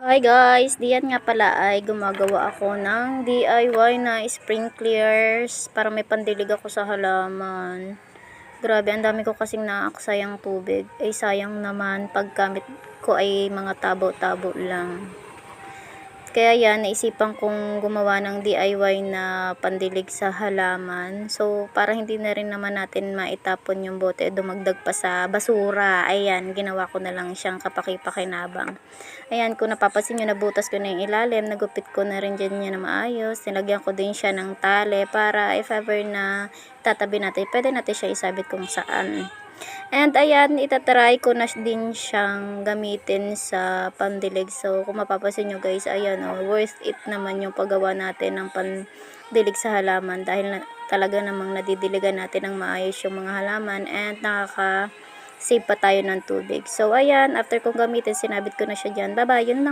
Hi guys, diyan nga pala ay gumagawa ako ng DIY na sprinklers para may pandilig ako sa halaman. Grabe, ang dami ko kasing naaksayang tubig. Ay sayang naman paggamit ko ay mga tabo-tabo lang. Kaya yan, naisipan kong gumawa ng DIY na pandilig sa halaman. So, para hindi na rin naman natin maitapon yung bote, dumagdag pa sa basura. Ayan, ginawa ko na lang siyang kapaki-pakinabang. Ayan, kung napapansin nyo, nabutas ko na yung ilalim, nagupit ko na rin dyan niya na maayos. Nilagyan ko din siya ng tali para if ever na tatabi natin, pwede natin siya isabit kung saan. And ayan, itatry ko na din siyang gamitin sa pandilig. So, kung mapapansin nyo guys, ayan worth it naman yung paggawa natin ng pandilig sa halaman. Dahil talaga namang nadidiligan natin ng maayos yung mga halaman and nakaka-save pa tayo ng tubig. So, ayan, after kong gamitin, sinabit ko na siya dyan. Bye-bye, yun lang.